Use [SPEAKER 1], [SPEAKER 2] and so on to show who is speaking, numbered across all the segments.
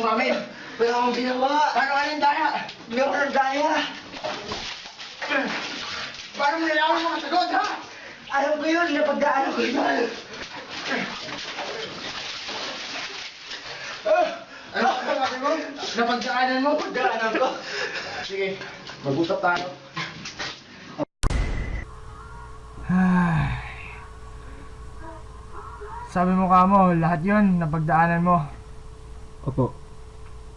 [SPEAKER 1] sa amin.
[SPEAKER 2] Wala akong ginawa.
[SPEAKER 1] Paano ka ng daya?
[SPEAKER 2] Hindi ako nagdaya.
[SPEAKER 1] Paano mo nalaman mga sagot, ha?
[SPEAKER 2] Alam ko yun, napagdaanan ko yun.
[SPEAKER 1] Ano sabi mo? Napagdaanan mo?
[SPEAKER 2] Napagdaanan ko.
[SPEAKER 1] Sige, mag-usap tayo.
[SPEAKER 3] Sabi mo kamo, lahat yun napagdaanan mo.
[SPEAKER 4] Opo.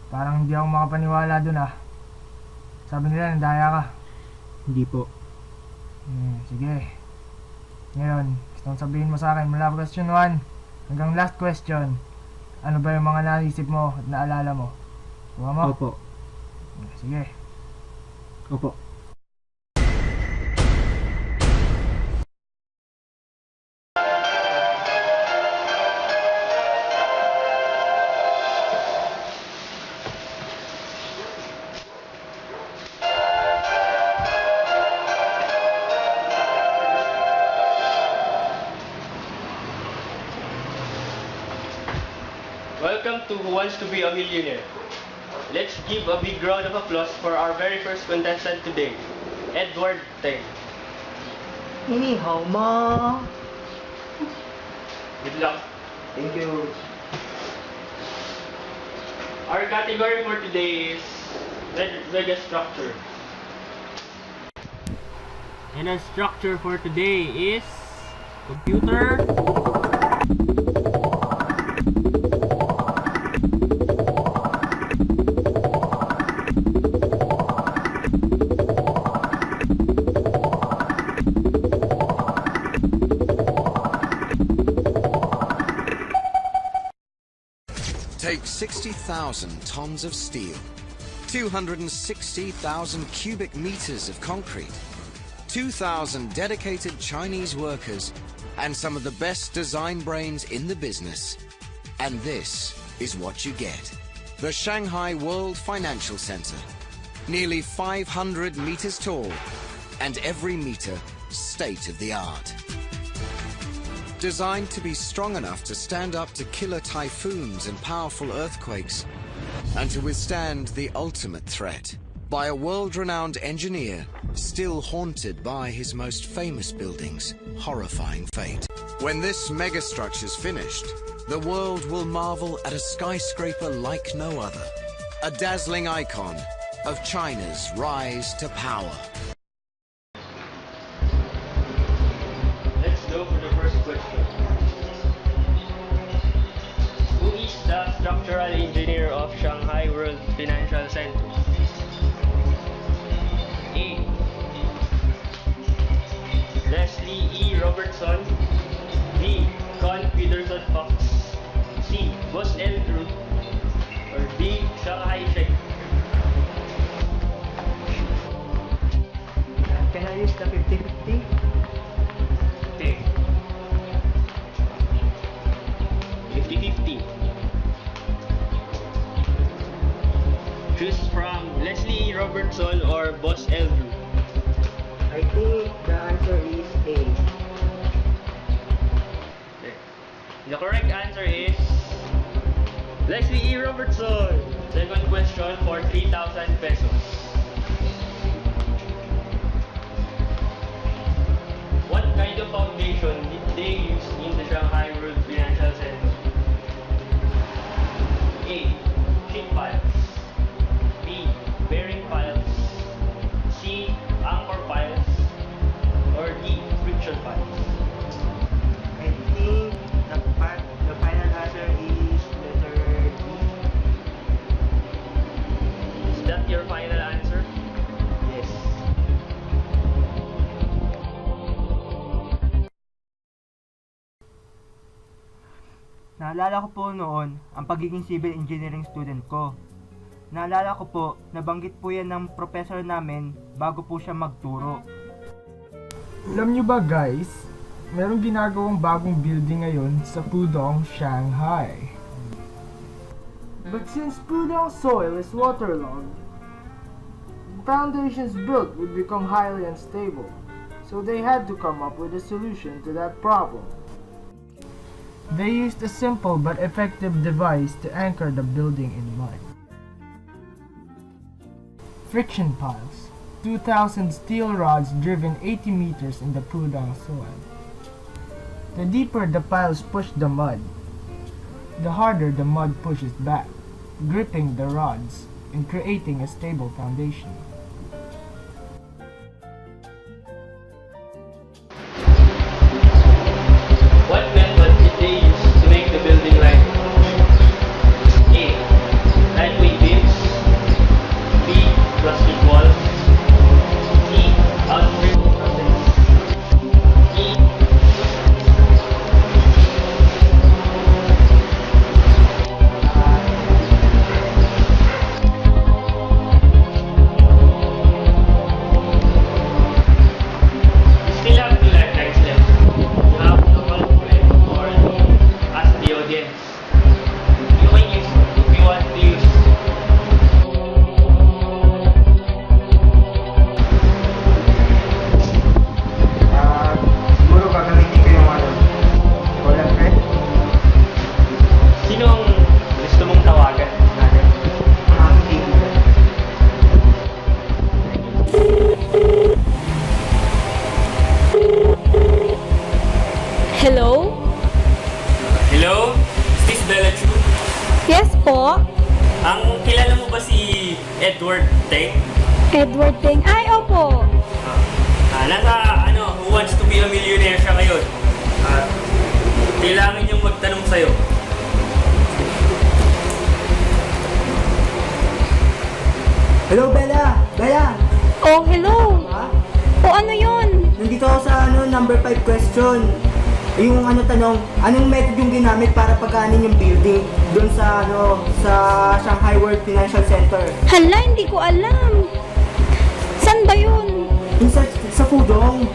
[SPEAKER 3] Parang hindi ako makapaniwala dun ah. Sabi nila nandaya ka.
[SPEAKER 4] Hindi po.
[SPEAKER 3] Sige. Ngayon, gusto sabihin mo sa akin mula question 1 hanggang last question. Ano ba yung mga naisip mo at naalala mo? Kuha mo?
[SPEAKER 4] Opo.
[SPEAKER 3] Sige.
[SPEAKER 4] Opo.
[SPEAKER 5] Welcome to Who Wants to Be a Millionaire. Let's give a big round of applause for our very first contestant today, Edward Teng.
[SPEAKER 2] Ni hao ma.
[SPEAKER 5] Good luck.
[SPEAKER 2] Thank you.
[SPEAKER 5] Our category for today is Vega structure. And our structure for today is computer.
[SPEAKER 6] Take 60,000 tons of steel, 260,000 cubic meters of concrete, 2,000 dedicated Chinese workers, and some of the best design brains in the business. And this is what you get. The Shanghai World Financial Center. Nearly 500 meters tall, and every meter state-of-the-art. Designed to be strong enough to stand up to killer typhoons and powerful earthquakes, and to withstand the ultimate threat, by a world-renowned engineer still haunted by his most famous building's horrifying fate. When this megastructure's finished, the world will marvel at a skyscraper like no other, a dazzling icon of China's rise to power.
[SPEAKER 5] Let's go for the first question. Who is the structural engineer of Shanghai World Financial Center? A. Leslie E. Robertson. B. Con Peterson Fox. C. Boss L. Drew. Or D. Shanghai Sheikh.
[SPEAKER 2] Can I use the 50-50?
[SPEAKER 5] Okay. 50-50. Choose from Leslie E. Robertson or Boss L. Drew.
[SPEAKER 2] I think the answer is A.
[SPEAKER 5] Okay. The correct answer is Leslie E. Robertson. Second question for 3,000 pesos. What kind of foundation did they use in the Shanghai World Financial Center? A. Sheet piles. B. Bearing piles. C. Anchor piles. Or D. Friction piles.
[SPEAKER 2] I think the final answer is letter D.
[SPEAKER 5] Is that your final answer?
[SPEAKER 2] Yes.
[SPEAKER 3] Naalala ko po noon ang pagiging civil engineering student ko. Naalala ko po, nabanggit po yan ng professor namin bago po siya magturo. Alam nyo ba guys, merong ginagawang bagong building ngayon sa Pudong, Shanghai. But since Pudong soil is waterlogged, foundations built would become highly unstable. So they had to come up with a solution to that problem. They used a simple but effective device to anchor the building in mud. Friction piles. 2,000 steel rods driven 80 meters in the Pudong soil. The deeper the piles push the mud, the harder the mud pushes back, gripping the rods and creating a stable foundation.
[SPEAKER 5] What method did they use to make the building light? A. Lightweight beams. B. Plastic walls. C. Outbreak process. E. You still have two lifetimes left. You have to calculate or ask the audience. You can use if you want to use.
[SPEAKER 2] Siguro gagamitin ko yung ano, walang thread.
[SPEAKER 5] Sino ang gusto mong tawagan natin?
[SPEAKER 2] Ang aking kaibigan.
[SPEAKER 7] Hello?
[SPEAKER 5] Hello? Is this Bella Chu?
[SPEAKER 7] Yes po?
[SPEAKER 5] Ang kilala mo ba si Edward Teng?
[SPEAKER 7] Edward Ting. Ay, opo.
[SPEAKER 5] Nasa Who Wants to be a Millionaire siya ngayon. At kailangan niyang magtanong sa'yo.
[SPEAKER 2] Hello, Bella! Bella!
[SPEAKER 7] Oh, hello.
[SPEAKER 2] Ha?
[SPEAKER 7] O ano yun?
[SPEAKER 2] Nandito ako sa number 5 question. Yung tanong, anong method yung ginamit para pagaanin yung building doon sa sa Shanghai World Financial Center?
[SPEAKER 7] Hala, hindi ko alam. San ba yun?
[SPEAKER 2] Yung sa Pudong.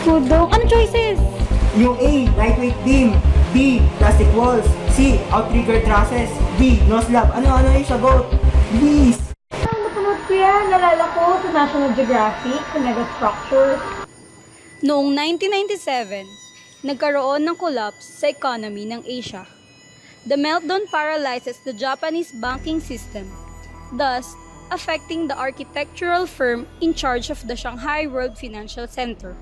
[SPEAKER 7] Pudong. Ano choices?
[SPEAKER 2] Yung A, lightweight beam. B, plastic walls. C, outrigger trusses. D, no slab. Ano yung sagot? Please!
[SPEAKER 7] Napanood ko yan. Nalala ko sa National Geographic, sa megastructures. Noong 1997, nagkaroon ng collapse sa economy ng Asia. The meltdown paralyzes the Japanese banking system, thus affecting the architectural firm in charge of the Shanghai World Financial Center.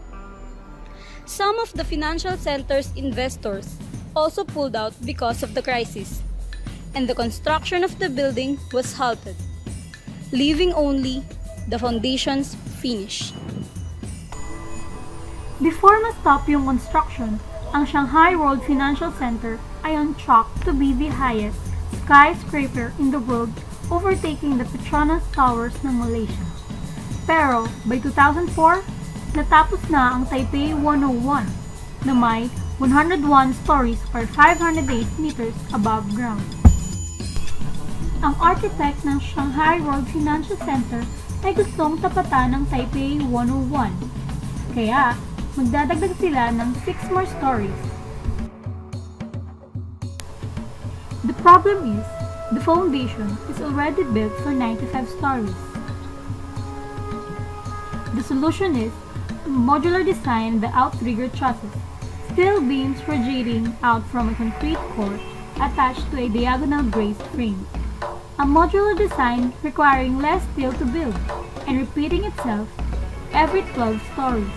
[SPEAKER 7] Some of the financial center's investors also pulled out because of the crisis, and the construction of the building was halted, leaving only the foundations finished.
[SPEAKER 8] Before ma-stop yung construction, ang Shanghai World Financial Center ay on track to be the highest skyscraper in the world, overtaking the Petronas Towers ng Malaysia. Pero, by 2004, natapos na ang Taipei 101 na may 101 stories or 508 meters above ground. Ang architect ng Shanghai World Financial Center ay gustong tapatan ng Taipei 101. Kaya, magdadagdag sila ng 6 more stories. The problem is, the foundation is already built for 95 stories. The solution is modular design the outrigger trusses, steel beams radiating out from a concrete core attached to a diagonal braced frame. A modular design requiring less steel to build and repeating itself every 12 stories.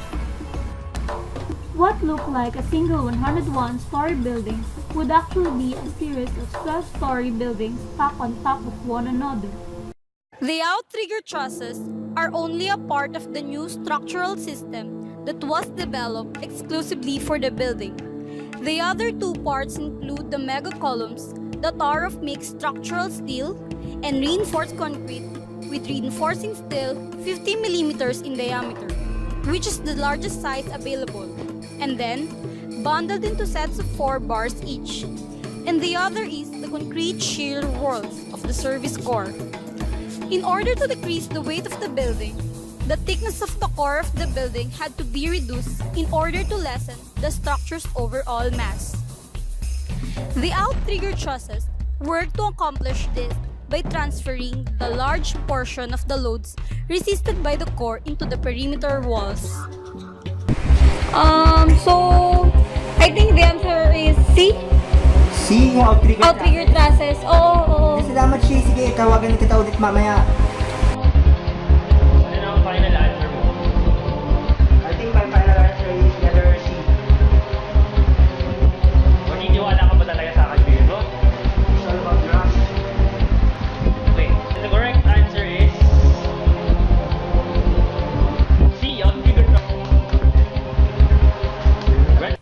[SPEAKER 8] What looked like a single 101-story building would actually be a series of 12-story buildings stacked on top of one another.
[SPEAKER 7] The outrigger trusses are only a part of the new structural system that was developed exclusively for the building. The other two parts include the mega columns that are of mixed structural steel and reinforced concrete with reinforcing steel 50 millimeters in diameter, which is the largest size available, and then bundled into sets of 4 bars each. And the other is the concrete shear walls of the service core. In order to decrease the weight of the building, the thickness of the core of the building had to be reduced in order to lessen the structure's overall mass. The outrigger trusses work to accomplish this by transferring the large portion of the loads resisted by the core into the perimeter walls. So I think the answer is C.
[SPEAKER 2] yung outrigger.
[SPEAKER 7] Outrigger trusses. Oo, oo.
[SPEAKER 2] Salamat, Shay. Sige, tawagan kita ulit mamaya.
[SPEAKER 5] Ano na ang final answer mo?
[SPEAKER 2] I think my final answer is letter C.
[SPEAKER 5] Maniniwala ka ba talaga sa akin, Biro?
[SPEAKER 1] It's all about trust.
[SPEAKER 5] Okay. The correct answer is C, outrigger trust. Right.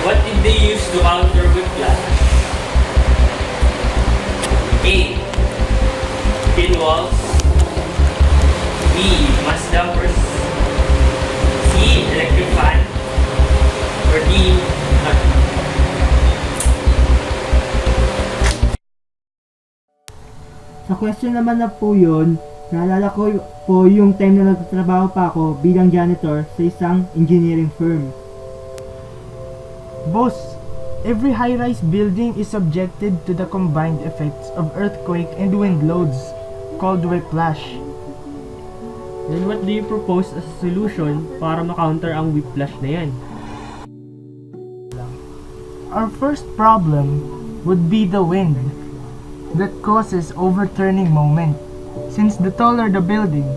[SPEAKER 5] What did they use to counter whiplash? A. Pin walls. B. Mass dampers. C. Electric fan. Or D. Nut.
[SPEAKER 3] Sa question naman na po yun, naalala ko po yung time na nagtatrabaho pa ako bilang janitor sa isang engineering firm.
[SPEAKER 9] Boss, every high-rise building is subjected to the combined effects of earthquake and wind loads, called whiplash.
[SPEAKER 4] Then what do you propose as a solution para ma-counter ang whiplash na yan?
[SPEAKER 9] Our first problem would be the wind that causes overturning moment. Since the taller the building,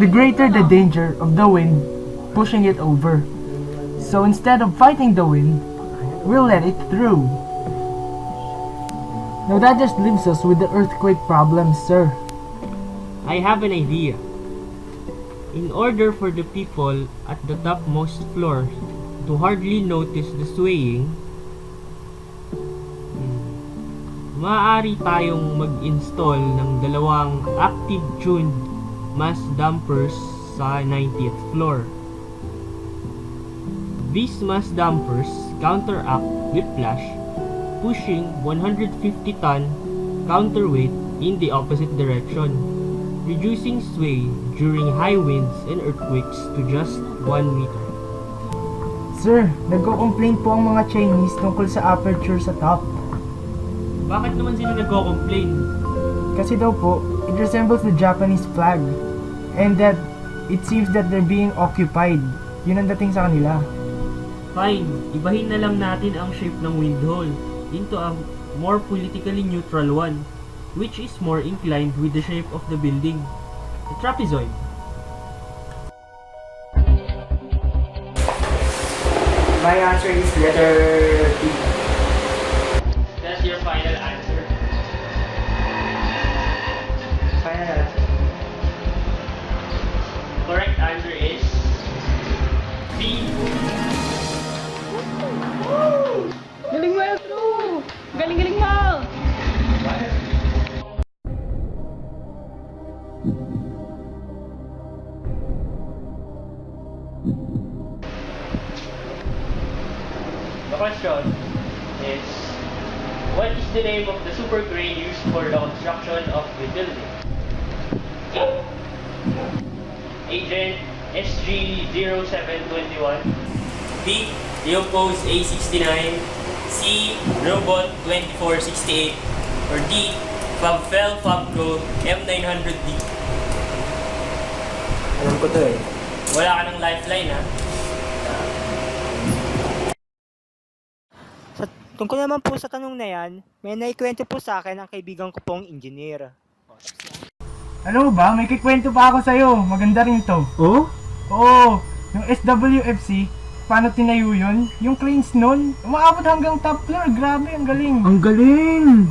[SPEAKER 9] the greater the danger of the wind pushing it over. So instead of fighting the wind, we'll let it through. Now that just leaves us with the earthquake problem, sir.
[SPEAKER 4] I have an idea. In order for the people at the topmost floor to hardly notice the swaying, maaari tayong mag-install ng dalawang active tuned mass dampers sa 90th floor. These mass dampers counteract whiplash, pushing 150-ton counterweight in the opposite direction, reducing sway during high winds and earthquakes to just 1 meter.
[SPEAKER 9] Sir, nagko-complain po ang mga Chinese tungkol sa aperture sa top.
[SPEAKER 4] Bakit naman sila nagko-complain?
[SPEAKER 9] Kasi daw po, it resembles the Japanese flag. And that it seems that they're being occupied. Yun ang dating sa kanila.
[SPEAKER 4] Fine, ibahin na lang natin ang shape ng wind hole into a more politically neutral one, which is more inclined with the shape of the building, the trapezoid.
[SPEAKER 2] My answer is letter B.
[SPEAKER 5] That's your final answer.
[SPEAKER 2] Final answer.
[SPEAKER 5] Correct answer is B.
[SPEAKER 10] Galing mo, Eltro! Galing-galing mo!
[SPEAKER 5] The question is, what is the name of the super crane used for the construction of the building? A. Agent SG0721. B. Leopold A69. C. Robot 2468. Or D. Fabfel Fabco M900D.
[SPEAKER 2] Alam ko to eh.
[SPEAKER 5] Wala ka ng lifeline, ha?
[SPEAKER 3] Tungkol naman po sa tanong na yan, may naikwento po sa akin ang kaibigan ko pong engineer.
[SPEAKER 9] Alam mo ba, may kikwento pa ako sa'yo. Maganda rin to.
[SPEAKER 3] Oh?
[SPEAKER 9] Oo, yung SWFC, paano tinayo yun? Yung cranes nun, umaabot hanggang top floor. Grabe, ang galing.
[SPEAKER 3] Ang galing!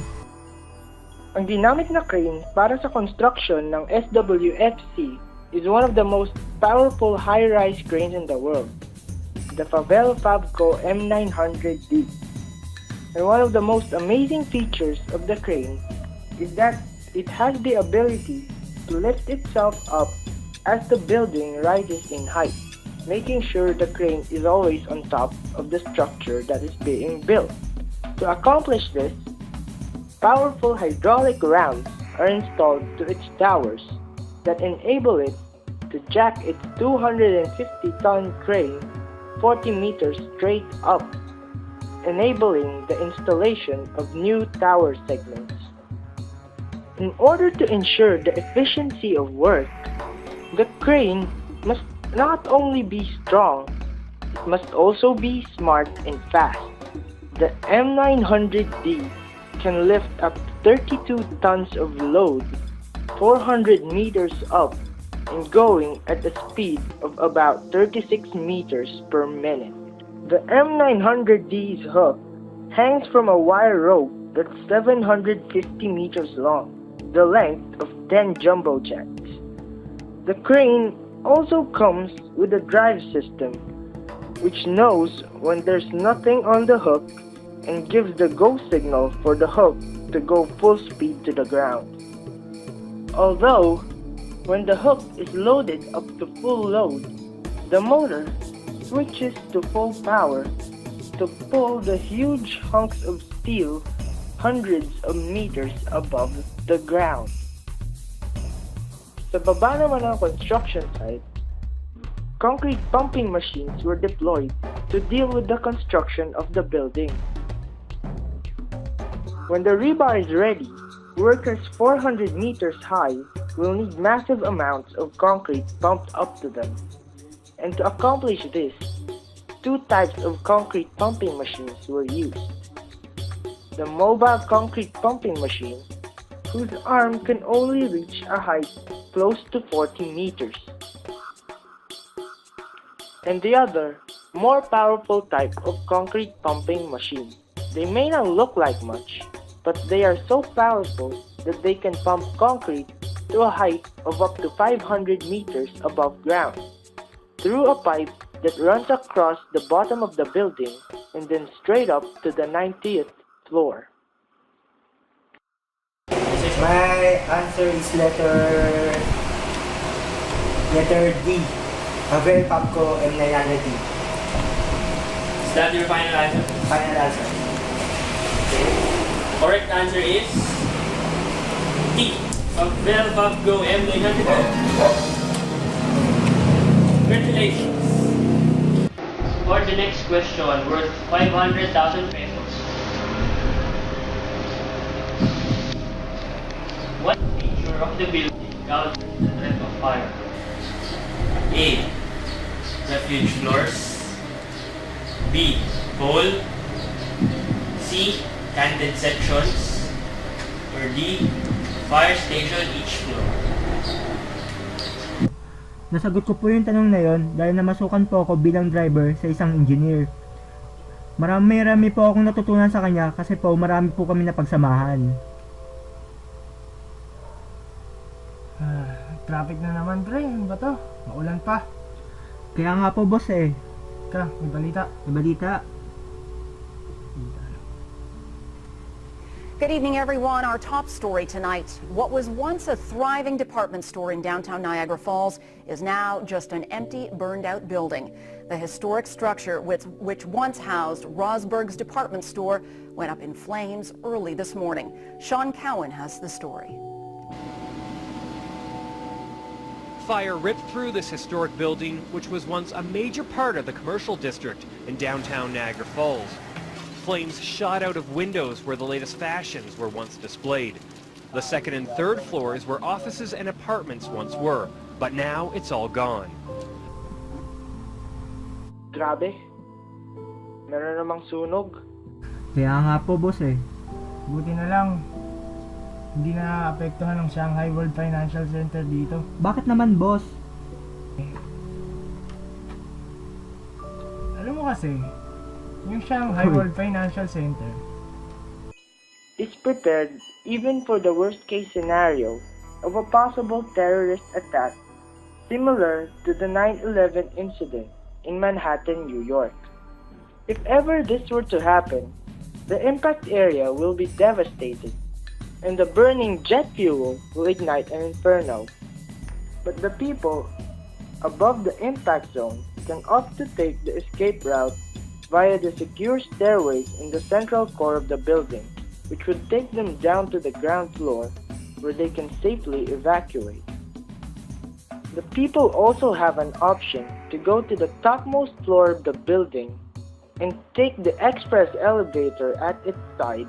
[SPEAKER 2] Ang ginamit na crane para sa construction ng SWFC is one of the most powerful high-rise cranes in the world, the Fabel Fabco M900D. And one of the most amazing features of the crane is that it has the ability to lift itself up as the building rises in height, making sure the crane is always on top of the structure that is being built. To accomplish this, powerful hydraulic rams are installed to its towers that enable it to jack its 250-ton crane 40 meters straight up, enabling the installation of new tower segments. In order to ensure the efficiency of work, the crane must not only be strong, It must also be smart and fast. The M900D can lift up to 32 tons of load, 400 meters up, and going at a speed of about 36 meters per minute. The M900D's hook hangs from a wire rope that's 750 meters long, the length of 10 jumbo jets. The crane also comes with a drive system, which knows when there's nothing on the hook and gives the go signal for the hook to go full speed to the ground. Although, when the hook is loaded up to full load, the motor switches to full power to pull the huge hunks of steel hundreds of meters above the ground. Sa baba naman ng construction site, concrete pumping machines were deployed to deal with the construction of the building. When the rebar is ready, workers 400 meters high will need massive amounts of concrete pumped up to them. And to accomplish this, two types of concrete pumping machines were used. The mobile concrete pumping machine, whose arm can only reach a height close to 40 meters. And the other, more powerful type of concrete pumping machine. They may not look like much, but they are so powerful that they can pump concrete to a height of up to 500 meters above ground, through a pipe that runs across the bottom of the building and then straight up to the 90th floor.
[SPEAKER 3] My answer is letter D. Pavel Papco M900D.
[SPEAKER 5] Is that your final answer?
[SPEAKER 3] Final answer.
[SPEAKER 5] Correct answer is D. Pavel Babgo M900. Congratulations. For the next question, worth 500,000 pesos. What feature of the building counters the threat of fire? A. Refuge floors. B. Hole. C. Canted sections. Or D. Fire station each floor.
[SPEAKER 3] Nasagot ko po yung tanong na yon dahil namasukan po ako bilang driver sa isang engineer. Marami po akong natutunan sa kanya kasi po marami po kami napagsamahan.
[SPEAKER 9] Traffic na naman, pre. Ano ba to? Maulan pa.
[SPEAKER 3] Kaya nga po boss eh.
[SPEAKER 9] May balita.
[SPEAKER 3] May balita.
[SPEAKER 11] Good evening, everyone. Our top story tonight. What was once a thriving department store in downtown Niagara Falls is now just an empty, burned-out building. The historic structure, which once housed Rosberg's department store, went up in flames early this morning. Sean Cowan has the story.
[SPEAKER 12] Fire ripped through this historic building, which was once a major part of the commercial district in downtown Niagara Falls. Flames shot out of windows where the latest fashions were once displayed. The second and third floors where offices and apartments once were, but now it's all gone.
[SPEAKER 2] Grabe. Meron namang sunog.
[SPEAKER 3] Kaya nga po boss eh.
[SPEAKER 9] Buti na lang. Hindi na apektuhan ng Shanghai World Financial Center dito.
[SPEAKER 3] Bakit naman boss?
[SPEAKER 9] Alam mo kasi, yung Shanghai World Financial Center
[SPEAKER 2] is prepared even for the worst case scenario of a possible terrorist attack similar to the 9/11 incident in Manhattan, New York. If ever this were to happen, the impact area will be devastated and the burning jet fuel will ignite an inferno. But the people above the impact zone can opt to take the escape route via the secure stairways in the central core of the building, which would take them down to the ground floor where they can safely evacuate. The people also have an option to go to the topmost floor of the building and take the express elevator at its side,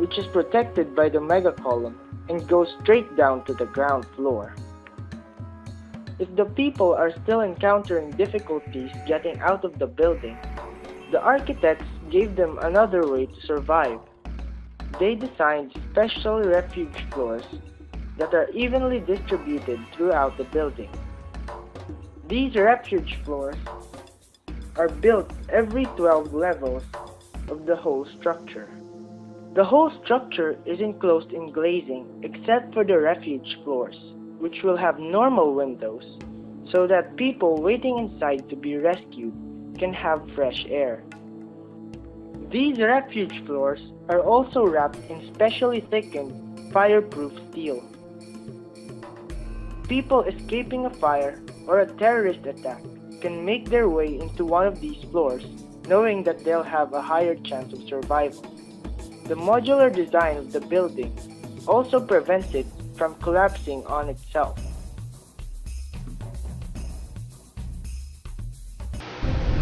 [SPEAKER 2] which is protected by the mega column, and go straight down to the ground floor. If the people are still encountering difficulties getting out of the building, the architects gave them another way to survive. They designed special refuge floors that are evenly distributed throughout the building. These refuge floors are built every 12 levels of the whole structure. The whole structure is enclosed in glazing except for the refuge floors, which will have normal windows so that people waiting inside to be rescued can have fresh air. These refuge floors are also wrapped in specially thickened, fireproof steel. People escaping a fire or a terrorist attack can make their way into one of these floors, knowing that they'll have a higher chance of survival. The modular design of the building also prevents it from collapsing on itself.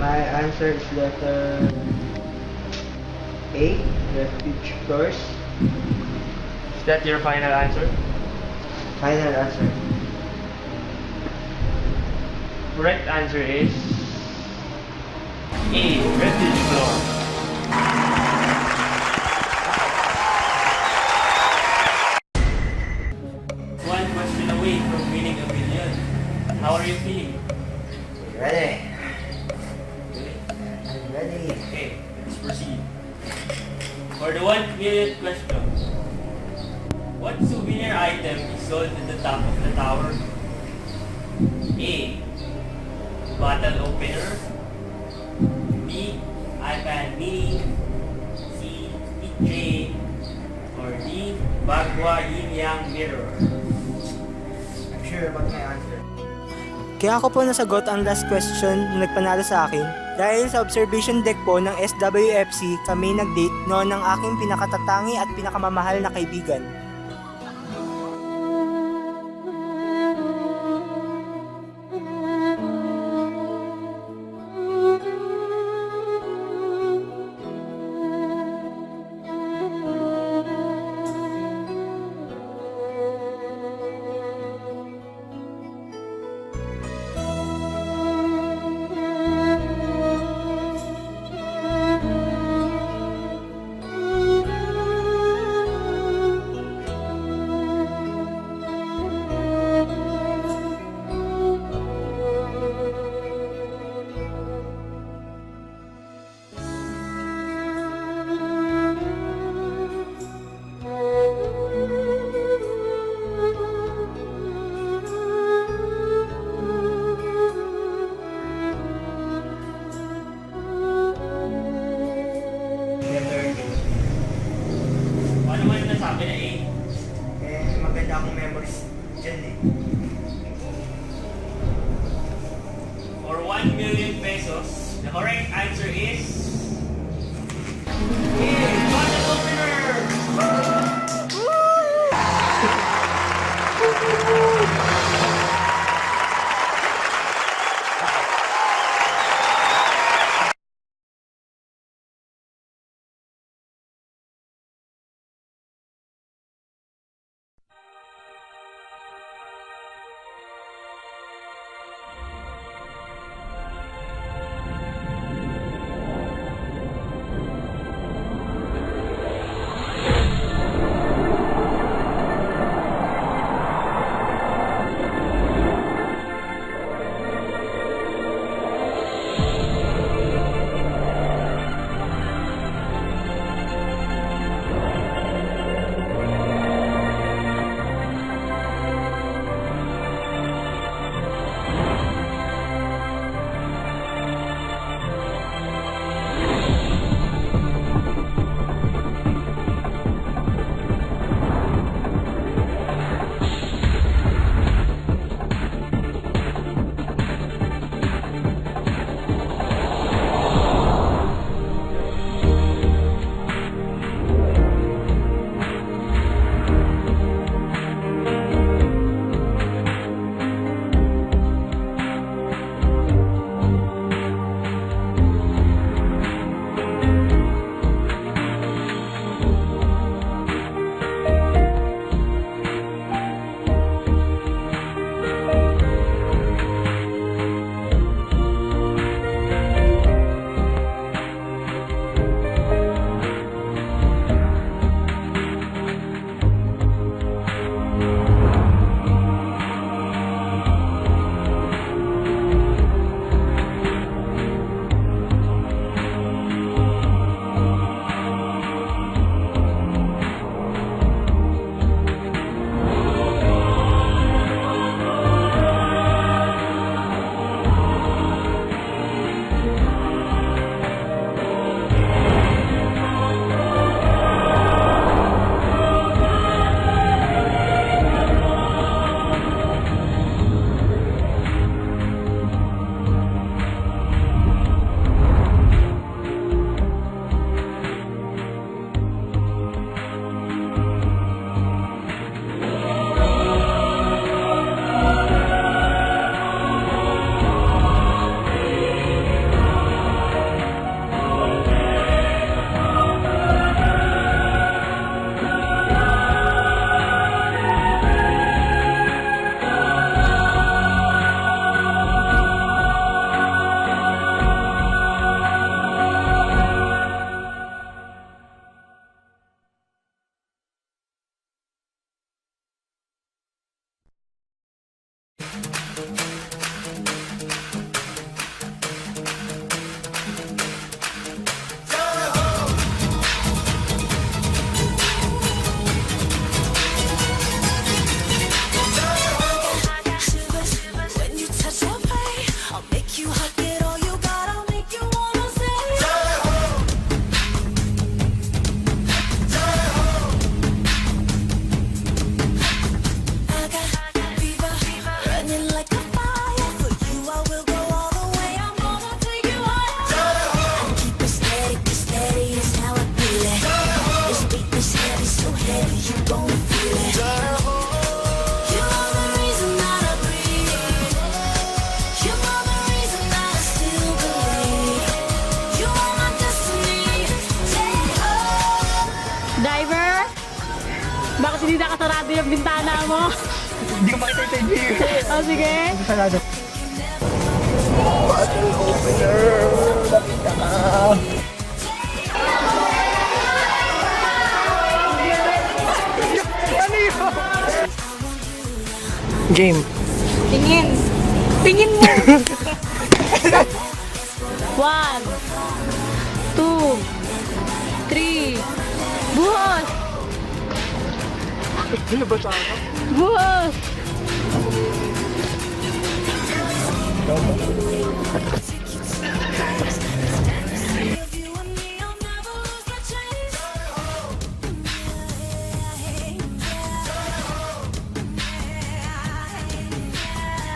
[SPEAKER 13] My answer is letter A, refuge floors.
[SPEAKER 5] Is that your final answer?
[SPEAKER 13] Final answer.
[SPEAKER 5] Correct answer is A, refuge floor. One question away from winning a million. How are you feeling?
[SPEAKER 13] Ready.
[SPEAKER 5] Really?
[SPEAKER 13] I'm ready.
[SPEAKER 5] Okay, let's proceed. For the 1 million question, what souvenir item is sold at the top of the tower? A, bottle opener. B, iPad mini. C, tray. Or D, Bagua Yin Yang mirror.
[SPEAKER 13] I'm sure about my answer.
[SPEAKER 3] Kaya ako po nasagot ang last question na nagpanalo sa akin dahil sa observation deck po ng SWFC kami nag-date noon ng aking pinakatatangi at pinakamamahal na kaibigan.
[SPEAKER 5] Ano man nasabi na A?
[SPEAKER 13] Maganda akong memories dyan eh.
[SPEAKER 5] For 1 million pesos, the correct answer is A, bottle opener!
[SPEAKER 10] nakasarado yung bintana mo.
[SPEAKER 3] Hindi ko makita yung TV.
[SPEAKER 10] Oh, sige.
[SPEAKER 3] Sarado.
[SPEAKER 9] Bottle opener! Nakita ka! Ano yun? Game.
[SPEAKER 10] Tingin. Tingin mo. 1, 2, 3. Buhos.
[SPEAKER 9] Ano ba sa akin?
[SPEAKER 10] Buhos.
[SPEAKER 9] Ikaw ba?